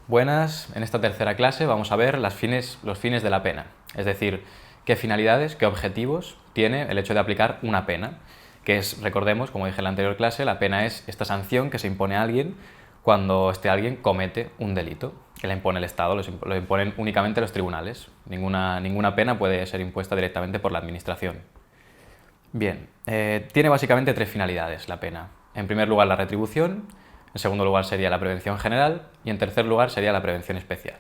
Buenas. En esta tercera clase vamos a ver los fines de la pena, es decir, qué finalidades, qué objetivos tiene el hecho de aplicar una pena, que es, recordemos, como dije en la anterior clase, la pena es esta sanción que se impone a alguien cuando este alguien comete un delito, que la impone el Estado, lo imponen únicamente los tribunales. Ninguna pena puede ser impuesta directamente por la Administración. Bien, tiene básicamente tres finalidades la pena. En primer lugar, la retribución. En segundo lugar sería la prevención general y en tercer lugar sería la prevención especial.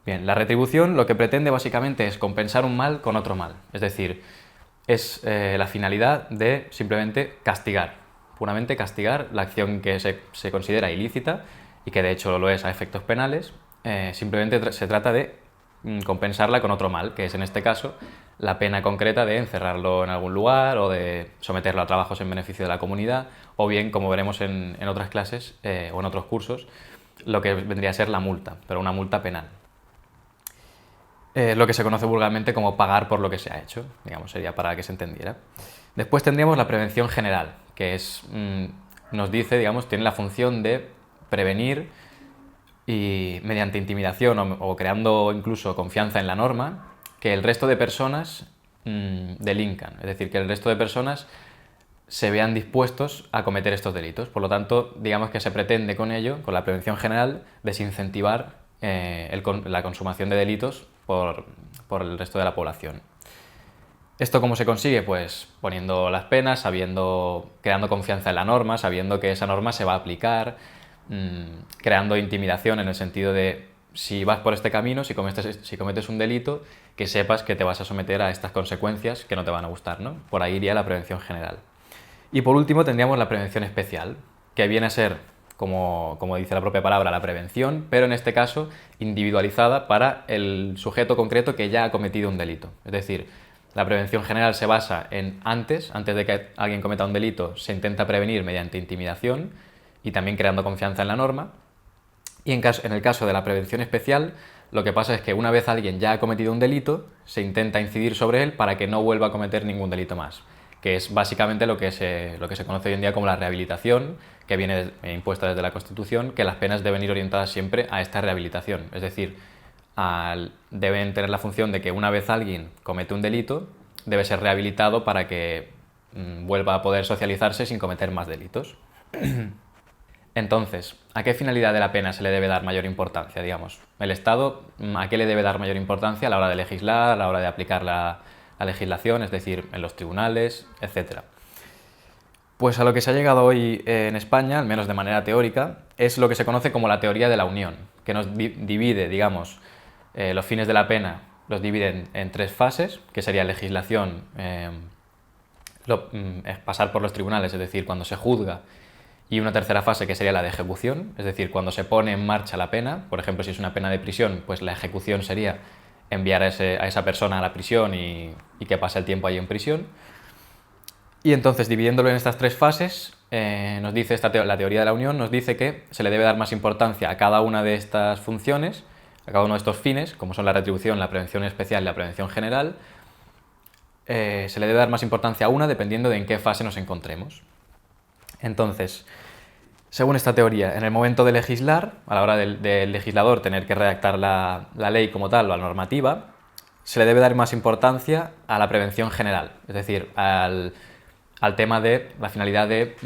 Bien, la retribución lo que pretende básicamente es compensar un mal con otro mal, es decir, es la finalidad de simplemente castigar, puramente castigar la acción que se considera ilícita y que de hecho lo es a efectos penales, simplemente se trata de compensarla con otro mal, que es en este caso la pena concreta de encerrarlo en algún lugar o de someterlo a trabajos en beneficio de la comunidad, o bien, como veremos en otras clases o en otros cursos, lo que vendría a ser la multa, pero una multa penal. Lo que se conoce vulgarmente como pagar por lo que se ha hecho, digamos, sería para que se entendiera. Después tendríamos la prevención general, que nos dice, digamos, tiene la función de prevenir y mediante intimidación o creando incluso confianza en la norma, que el resto de personas delincan, es decir, que el resto de personas se vean dispuestos a cometer estos delitos. Por lo tanto, digamos que se pretende con ello, con la prevención general, desincentivar la consumación de delitos por el resto de la población. ¿Esto cómo se consigue? Pues poniendo las penas, creando confianza en la norma, sabiendo que esa norma se va a aplicar, creando intimidación en el sentido de si vas por este camino, si cometes un delito, que sepas que te vas a someter a estas consecuencias que no te van a gustar, ¿no? Por ahí iría la prevención general. Y por último tendríamos la prevención especial, que viene a ser, como dice la propia palabra, la prevención, pero en este caso individualizada para el sujeto concreto que ya ha cometido un delito. Es decir, la prevención general se basa en antes de que alguien cometa un delito, se intenta prevenir mediante intimidación y también creando confianza en la norma. Y en el caso de la prevención especial, lo que pasa es que una vez alguien ya ha cometido un delito, se intenta incidir sobre él para que no vuelva a cometer ningún delito más, que es básicamente lo que se conoce hoy en día como la rehabilitación, que viene impuesta desde la Constitución, que las penas deben ir orientadas siempre a esta rehabilitación. Es decir, deben tener la función de que una vez alguien comete un delito, debe ser rehabilitado para que vuelva a poder socializarse sin cometer más delitos. Entonces, ¿a qué finalidad de la pena se le debe dar mayor importancia, digamos? El Estado, ¿a qué le debe dar mayor importancia a la hora de legislar, a la hora de aplicar la legislación, es decir, en los tribunales, etcétera? Pues a lo que se ha llegado hoy en España, al menos de manera teórica, es lo que se conoce como la teoría de la unión, que nos divide, digamos, los fines de la pena, los divide en tres fases, que sería legislación, pasar por los tribunales, es decir, cuando se juzga, y una tercera fase que sería la de ejecución, es decir, cuando se pone en marcha la pena. Por ejemplo, si es una pena de prisión, pues la ejecución sería enviar a esa persona a la prisión y que pase el tiempo ahí en prisión. Y entonces, dividiéndolo en estas tres fases, nos dice la teoría de la unión nos dice que se le debe dar más importancia a cada una de estas funciones, a cada uno de estos fines, como son la retribución, la prevención especial y la prevención general. Se le debe dar más importancia a una dependiendo de en qué fase nos encontremos. Entonces, según esta teoría, en el momento de legislar, a la hora del legislador tener que redactar la ley como tal o la normativa, se le debe dar más importancia a la prevención general, es decir, al tema de la finalidad de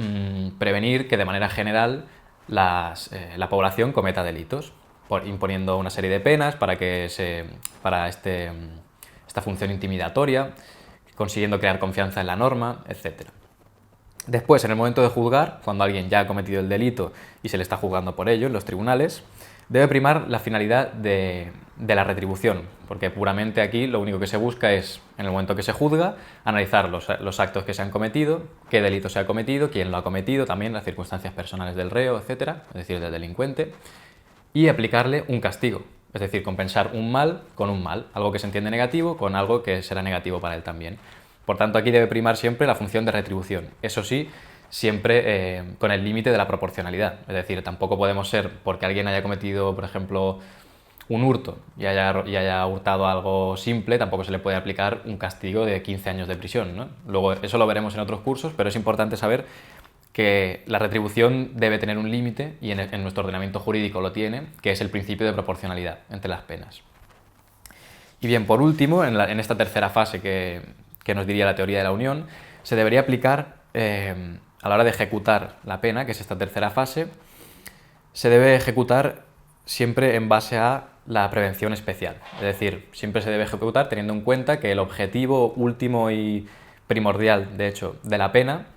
prevenir que de manera general la población cometa delitos, imponiendo una serie de penas para esta función intimidatoria, consiguiendo crear confianza en la norma, etc. Después, en el momento de juzgar, cuando alguien ya ha cometido el delito y se le está juzgando por ello en los tribunales, debe primar la finalidad de la retribución, porque puramente aquí lo único que se busca es, en el momento que se juzga, analizar los actos que se han cometido, qué delito se ha cometido, quién lo ha cometido, también las circunstancias personales del reo, etc., es decir, del delincuente, y aplicarle un castigo, es decir, compensar un mal con un mal, algo que se entiende negativo con algo que será negativo para él también. Por tanto, aquí debe primar siempre la función de retribución. Eso sí, siempre con el límite de la proporcionalidad. Es decir, tampoco podemos ser, porque alguien haya cometido, por ejemplo, un hurto y haya hurtado algo simple, tampoco se le puede aplicar un castigo de 15 años de prisión, ¿no? Luego, eso lo veremos en otros cursos, pero es importante saber que la retribución debe tener un límite, y en nuestro ordenamiento jurídico lo tiene, que es el principio de proporcionalidad entre las penas. Y bien, por último, en esta tercera fase que nos diría la teoría de la unión, se debería aplicar a la hora de ejecutar la pena, que es esta tercera fase, se debe ejecutar siempre en base a la prevención especial. Es decir, siempre se debe ejecutar teniendo en cuenta que el objetivo último y primordial, de hecho, de la pena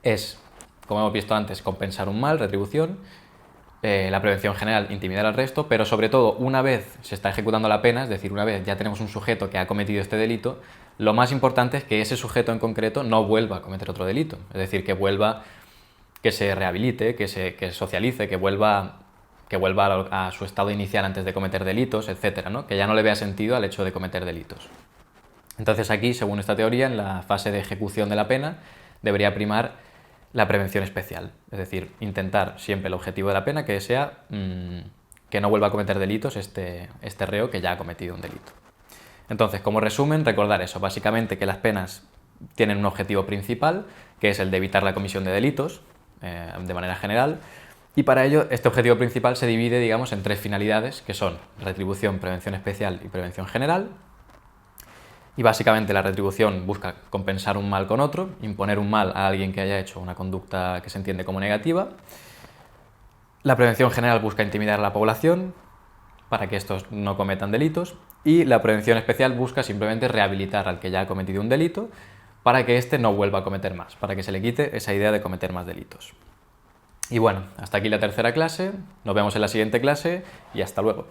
es, como hemos visto antes, compensar un mal, retribución, la prevención general, intimidar al resto, pero sobre todo, una vez se está ejecutando la pena, es decir, una vez ya tenemos un sujeto que ha cometido este delito, lo más importante es que ese sujeto en concreto no vuelva a cometer otro delito. Es decir, que vuelva, que se rehabilite, que socialice, que vuelva a su estado inicial antes de cometer delitos, etcétera, ¿no? Que ya no le vea sentido al hecho de cometer delitos. Entonces aquí, según esta teoría, en la fase de ejecución de la pena, debería primar la prevención especial, es decir, intentar siempre el objetivo de la pena que sea que no vuelva a cometer delitos este reo que ya ha cometido un delito. Entonces, como resumen, recordar eso, básicamente que las penas tienen un objetivo principal, que es el de evitar la comisión de delitos, de manera general, y para ello este objetivo principal se divide, digamos, en tres finalidades, que son retribución, prevención especial y prevención general. Y básicamente la retribución busca compensar un mal con otro, imponer un mal a alguien que haya hecho una conducta que se entiende como negativa. La prevención general busca intimidar a la población para que estos no cometan delitos. Y la prevención especial busca simplemente rehabilitar al que ya ha cometido un delito para que éste no vuelva a cometer más, para que se le quite esa idea de cometer más delitos. Y bueno, hasta aquí la tercera clase, nos vemos en la siguiente clase y hasta luego.